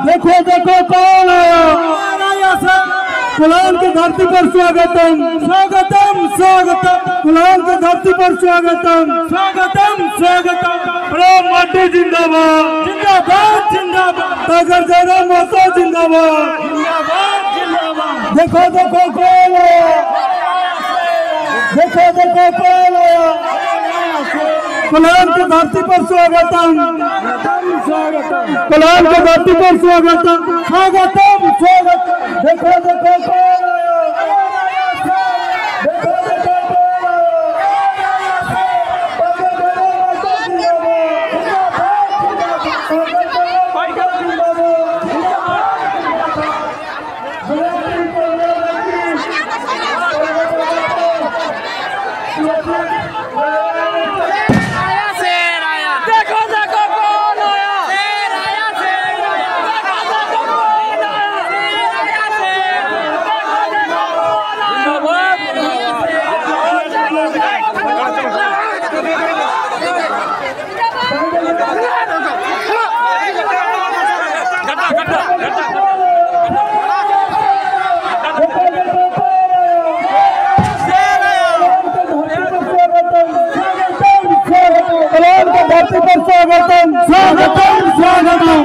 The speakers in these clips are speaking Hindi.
देखो देखो कौन आया, कुलान की धरती पर स्वागतम स्वागतम स्वागतम, कुलान की धरती पर स्वागतम स्वागतम स्वागतम। प्रेम माटी जिंदाबाद जिंदाबाद जिंदाबाद, टाइगर जयराम महतो जिंदाबाद जिंदाबाद जिंदाबाद। देखो देखो कौन आया, देखो देखो कौन आया, कुलान की धरती पर स्वागतम स्वागतम, कुलान की धरती पर स्वागतम स्वागतम स्वागतम। देखो देखो कौन आया, देखो देखो कौन स्वागतम स्वागतम स्वागतम।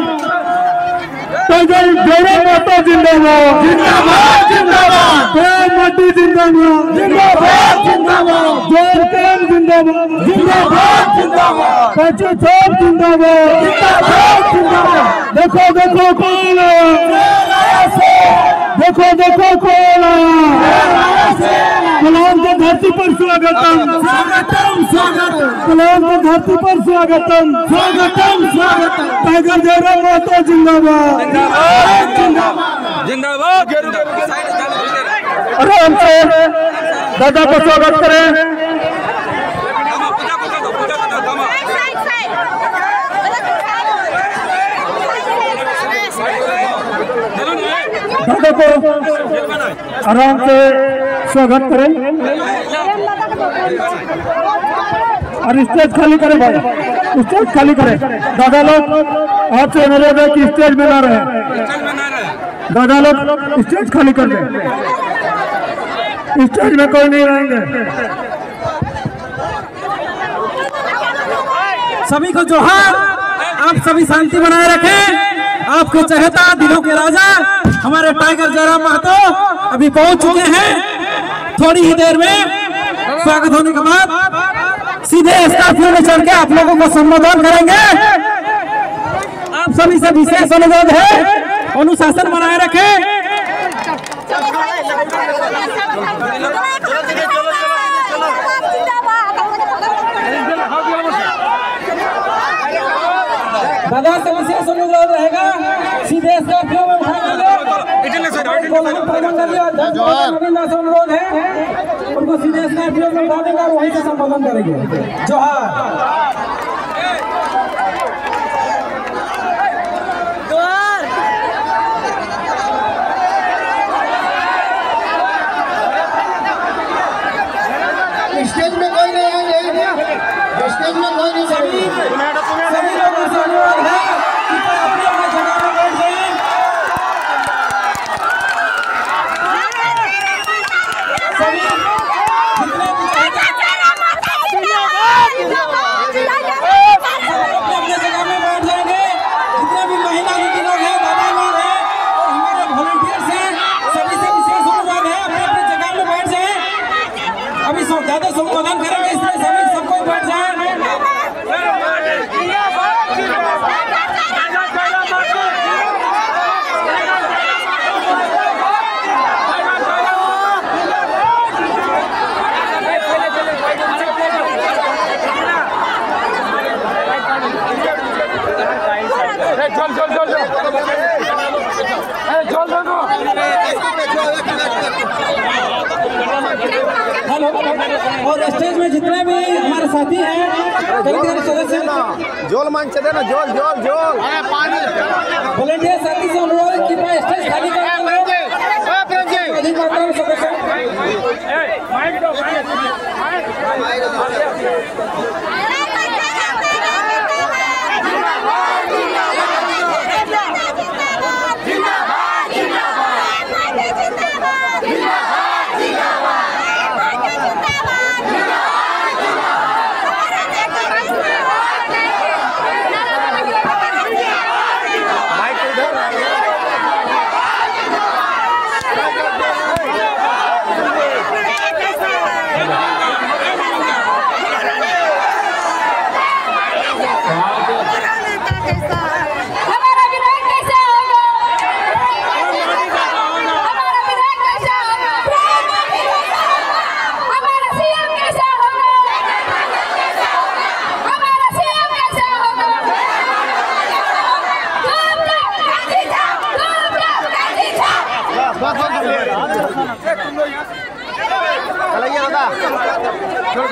टाइगर जयराम महतो जिंदाबाद जिंदाबाद जिंदाबाद, प्रेम माटी जिंदाबाद जिंदाबाद जिंदाबाद, जोर कैम जिंदाबाद जिंदाबाद जिंदाबाद, कच्ची छाप जिंदाबाद जिंदाबाद जिंदाबाद। देखो देखो कौन आया, देखो देखो कौन आया, कुलान की धरती पर स्वागतम स्वागतम स्वागतम, कुलान की धरती पर स्वागतम स्वागतम स्वागतम। टाइगर जयराम महतो जिंदाबाद जिंदाबाद जिंदाबाद। आराम से दादा को स्वागत करें। दादा को आराम से स्वागत करें और स्टेज खाली करें भाई, स्टेज खाली करें। दादा लोग आपसे अनुरोध है कि स्टेज में ना रहे, दादा लोग स्टेज खाली कर दें, स्टेज में कोई नहीं रहेंगे। सभी को जोहार, आप सभी शांति बनाए रखें। आपके चहेता दिलों के राजा हमारे टाइगर जयराम महतो अभी पहुंच चुके हैं। थोड़ी ही देर में स्वागत होने के बाद सीधे स्कॉर्पियो में चढ़ के आप लोगों को संबोधन करेंगे। आप सभी से विशेष अनुरोध है, अनुशासन बनाए रखें। दादा से विशेष अनुरोध रहेगा, सीधे स्कॉर्पियो में उठाएंगे। अनुरोध है, उनको सीधे स्कॉर्पियो में उठा देंगे और वहीं से संबोधन करेंगे। जोहार। स्टेज में कोई नहीं आएंगे, स्टेज में कोई नहीं, सभी लोगों से अनुरोध है कि अपनी अपनी जगह में बैठ जाएं। सभी जितने भी अपनी अपनी जगह में बैठ जाएंगे। जितने भी महिला दीदी लोग हैं, दादा लोग हैं और हमारे वॉलंटियर्स हैं, सभी से विशेष अनुरोध है अपनी अपनी जगह में बैठ जाएं। अभी ज्यादा संबोधन करेंगे, इसलिए सभी सबको बैठ जाए। और स्टेज में जितने भी हमारे साथी हैं, सदस्य जोल मान चले ना, जोल जोल जोल वॉलंटियर साथी से अनुरोध है कि स्टेज खाली कर अधिक मात्रा में सदस्य।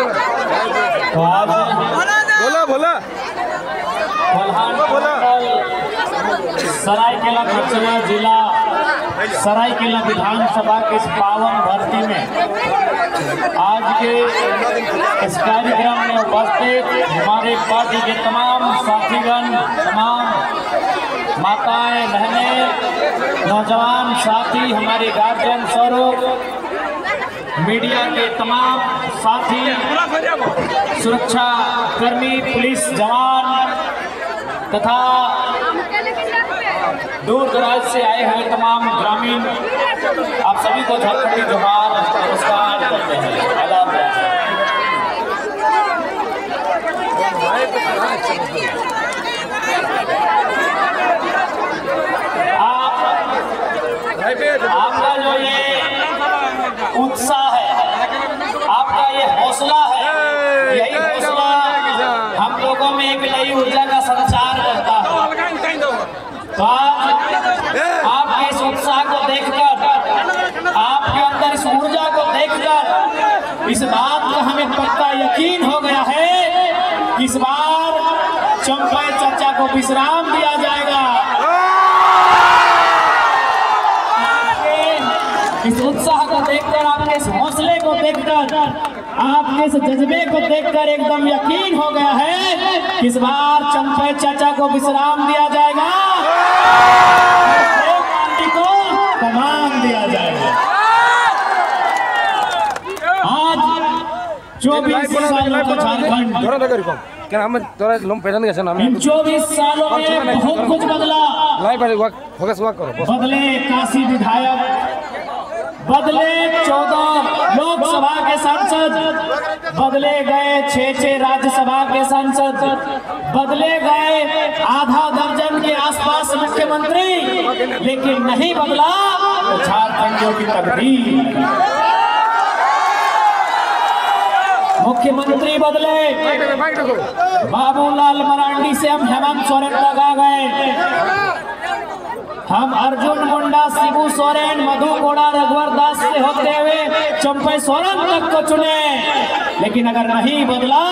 तो आज बोला सरायकेला खरसावां जिला सरायकेला विधानसभा के इस पावन भर्ती में आज के इस कार्यक्रम में उपस्थित हमारे पार्टी के तमाम साथीगण, तमाम माताएं, बहनें, नौजवान साथी, हमारे गार्जियन स्वरूप, मीडिया के तमाम साथी, सुरक्षा कर्मी, पुलिस जवान तथा दूर दराज से आए हुए तमाम ग्रामीण, आप सभी को झारखंडी जोहार नमस्कार करते हैं। आदाब। आपका जो ये उत्साह है, आपका ये हौसला है, यही हौसला हम लोगों में एक नई ऊर्जा का संचार करता है। तो आपके इस उत्साह को देखकर, आपके अंदर इस ऊर्जा को देखकर इस बात का हमें पक्का यकीन हो गया है कि इस बार चंपई चर्चा को विश्राम दिया जाएगा। इस उत्साह को देखकर, आपके इस हौसले को देखकर, आपके इस जज्बे को देखकर एकदम यकीन हो गया है कि इस बार चंपई चर्चा को विश्राम दिया जाएगा, पार्टी को कमान दिया जाएगा। आज 24 सालों का झारखंड, इन 24 सालों में बहुत कुछ बदला। बदले काशी विधायक, बदले 14 लोकसभा के सांसद, बदले गए 6 राज्यसभा के सांसद, बदले गए आधा दर्जन के आसपास मुख्यमंत्री, लेकिन नहीं बदला तो झारखंडियों की तकदीर। मुख्यमंत्री बदले, बाबूलाल मरांडी से हम हेमंत सोरेन लगा गए, हम अर्जुन मुंडा, शिबू सोरेन, मधु कोड़ा, रघुवर दास से होते हुए चंपई सोरेन तक को चुने, लेकिन अगर नहीं बदला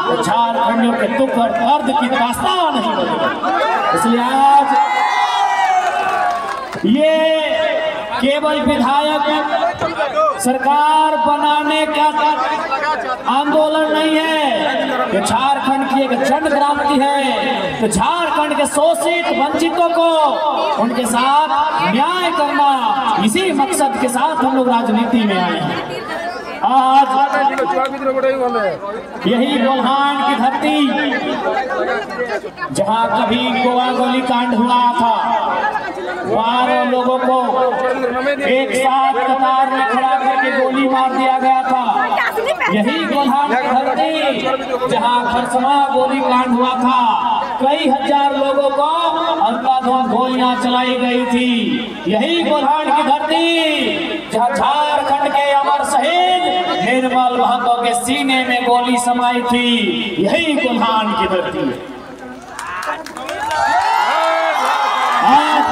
तो झारखंडियों के दुख और दर्द की दास्तान नहीं बदला। इसलिए आज ये केवल विधायक सरकार बनाने का आंदोलन नहीं है, ये झारखंड की एक जन क्रांति है। तो झारखंड के शोषित वंचितों को उनके साथ न्याय करना, इसी मकसद के साथ हम लोग राजनीति में आए हैं। आज यही गोल्हान की धरती, जहां कभी गोवा गोलीकांड हुआ था, वहां लोगों को एक साथ कतार में खड़ा करके गोली मार दिया गया था। यही गोल्हान की धरती, जहां खरसावां गोलीकांड हुआ था, कई हजार लोगों को अंधाधुंध गोलियां चलाई गई थी। यही गोल्हान की धरती, जहां झारखंड के अमर शहीद निर्मल महतो के सीने में गोली समाई थी, यही गोल्हान की धरती है। आज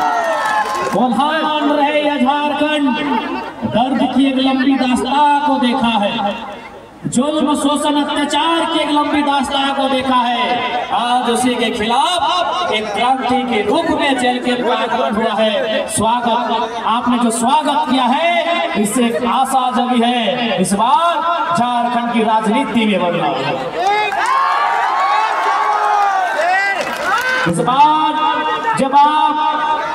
गोल्हान रहे या झारखंड, दर्द की एक लंबी दास्तां को देखा है, जुल्म, शोषण, अत्याचार की एक लंबी दास्तां को देखा है। आज उसी के खिलाफ एक क्रांति के रूप में चल के प्रकट हुआ है। स्वागत, आपने जो स्वागत किया है, इससे एक आशा जगी है, इस बार झारखंड की राजनीति में बदलाव है। इस बार जब आप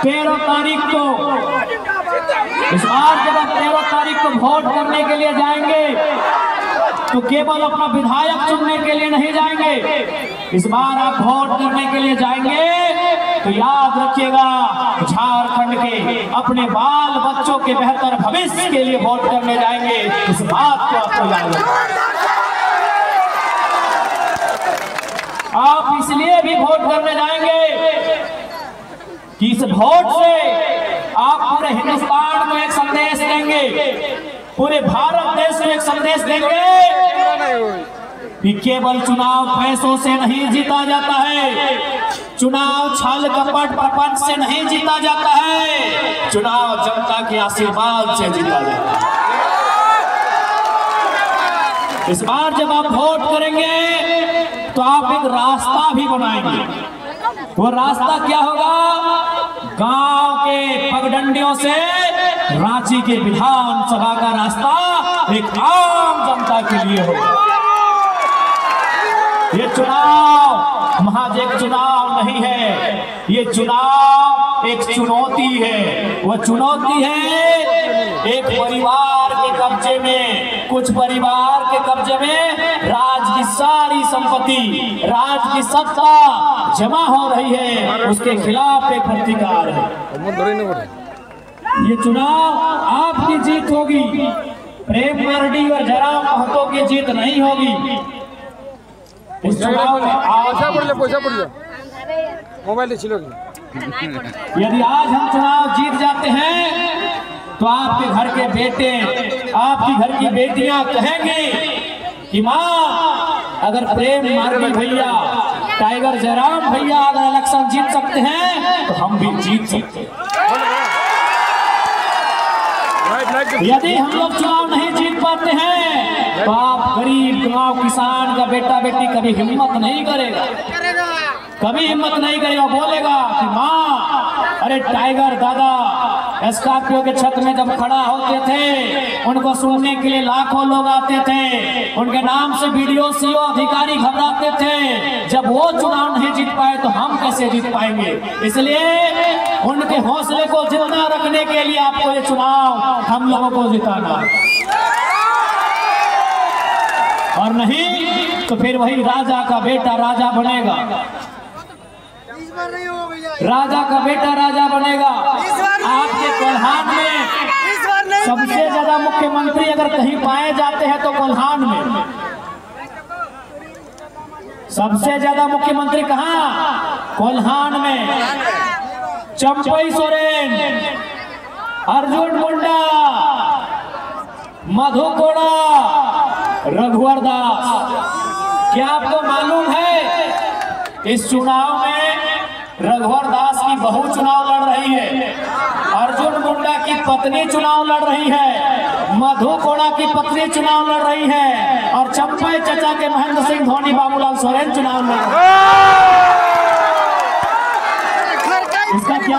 13 तारीख को, इस बार जब आप 13 तारीख को वोट करने के लिए जाएंगे, तो केवल अपना विधायक चुनने के लिए नहीं जाएंगे। इस बार आप वोट करने के लिए जाएंगे तो याद रखिएगा, झारखंड के अपने बाल बच्चों के बेहतर भविष्य के लिए वोट करने जाएंगे। इस बात को आपको याद रखना। आप इसलिए भी वोट करने जाएंगे कि इस वोट से आप पूरे हिंदुस्तान को एक संदेश देंगे, पूरे भारत देश को एक संदेश देंगे कि केवल चुनाव पैसों से नहीं जीता जाता है, चुनाव छल कपट प्रपंच से नहीं जीता जाता है, चुनाव जनता के आशीर्वाद से जीता जाता है। इस बार जब आप वोट करेंगे तो आप एक रास्ता भी बनाएंगे। वो रास्ता क्या होगा? गांव के पगडंडियों से रांची के विधानसभा का रास्ता एक आम जनता के लिए होगा। ये चुनाव महज एक चुनाव नहीं है, ये चुनाव एक चुनौती है। वह चुनौती है एक परिवार के कब्जे में, कुछ परिवार के कब्जे में राज की सारी संपत्ति, राज की सत्ता जमा हो रही है, उसके खिलाफ एक प्रतिकार है। ये चुनाव आपकी जीत होगी, प्रेम मर्डी और जयराम महतो की जीत नहीं होगी। इस चुनाव में मोबाइल यदि आज हम चुनाव जीत जाते हैं तो आपके घर के बेटे, आपकी घर की बेटियां कहेंगे कि माँ, अगर प्रेम मर्डी भैया, टाइगर जयराम भैया अगर इलेक्शन जीत सकते हैं तो हम भी जीत सकते हैं। यदि हम लोग चुनाव नहीं जीत पाते हैं तो आप गरीब गांव किसान का बेटा बेटी कभी हिम्मत नहीं करेगा, कभी हिम्मत नहीं करेगा। बोलेगा कि माँ, अरे टाइगर दादा स्कॉर्पियो के छत में जब खड़ा होते थे, उनको सुनने के लिए लाखों लोग आते थे, उनके नाम से बीडीओ सीओ अधिकारी घबराते थे। जब वो चुनाव नहीं जीत पाए तो हम कैसे जीत पाएंगे? इसलिए उनके हौसले को जिंदा रखने के लिए आपको ये चुनाव हम लोगों को जिताना है, और नहीं तो फिर वही राजा का बेटा राजा बनेगा, राजा का बेटा राजा बनेगा। आपके कोल्हान में सबसे ज्यादा मुख्यमंत्री अगर कहीं पाए जाते हैं तो कोल्हान में सबसे ज्यादा मुख्यमंत्री कहाँ? कोल्हान में। चंपई सोरेन, अर्जुन मुंडा, मधु कोड़ा, रघुवर दास। क्या आपको मालूम है इस चुनाव में रघुवर दास की बहू चुनाव लड़ रही है, अर्जुन मुंडा की पत्नी चुनाव लड़ रही है, मधु कोड़ा की पत्नी चुनाव लड़ रही है, और चंपई चचा के महेंद्र सिंह धोनी बाबूलाल सोरेन चुनाव लड़ रहे हैं। इसका क्या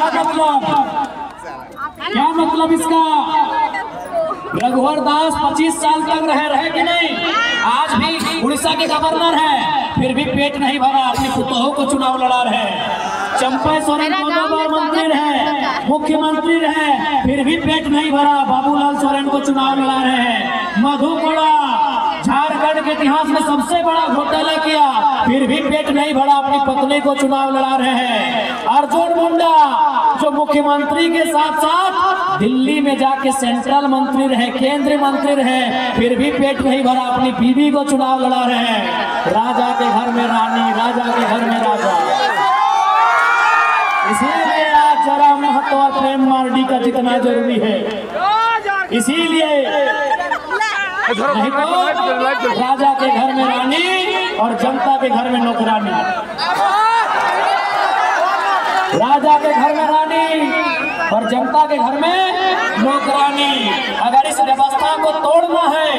मतलब इसका? रघुवर दास 25 साल तक रहे कि नहीं? आज भी उड़ीसा के गवर्नर है, फिर भी पेट नहीं भरा, अपनी पुतों को चुनाव लड़ा रहे। चंपई सोरेन 2 बार मंत्री रहे, मुख्यमंत्री रहे, फिर भी पेट नहीं भरा, बाबूलाल सोरेन को चुनाव लड़ा रहे हैं। मधु कोड़ा झारखंड के इतिहास में सबसे बड़ा घोटाला किया, फिर भी पेट नहीं भरा, अपनी पत्नी को चुनाव लड़ा रहे हैं। अर्जुन मुंडा जो मुख्यमंत्री के साथ साथ दिल्ली में जाके सेंट्रल मंत्री रहे, केंद्रीय मंत्री रहे, फिर भी पेट नहीं भरा, अपनी बीवी को चुनाव लड़ा रहे हैं। राजा के घर में रानी, राजा के घर में राजा। इसीलिए आज जयराम महतो और प्रेम मर्डी का जितना जरूरी है, इसीलिए नहीं तो राजा के घर में रानी और जनता के घर में नौकरानी। राजा के घर में रानी और जनता के घर में नौकरानी। अगर इस व्यवस्था को तोड़ना है,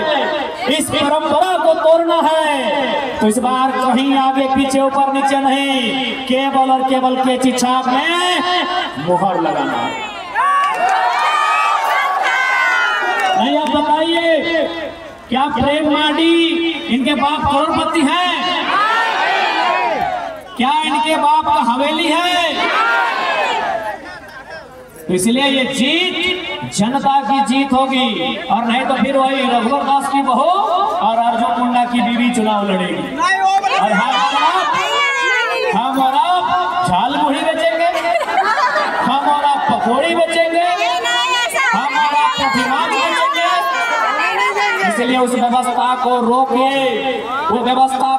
इस परंपरा को तोड़ना है, तो इस बार कहीं आगे पीछे ऊपर नीचे नहीं, केवल और केवल कैंची छाप में मुहर लगाना है। नहीं, आप बताइए, क्या प्रेम मर्डी इनके बाप करोड़पति हैं? क्या इनके बाप का हवेली है? तो इसलिए ये जीत जनता की जीत होगी, और नहीं तो फिर वही रघुवर दास की बहू और अर्जुन मुंडा की बीवी चुनाव लड़ेगी। और हम और आप झाल मुढ़ी बेचेंगे, हम और आप पकौड़ी बेचेंगे, हम और आप प्रतिमा बेचेंगे। इसलिए उस व्यवस्था को रोकिए, वो व्यवस्था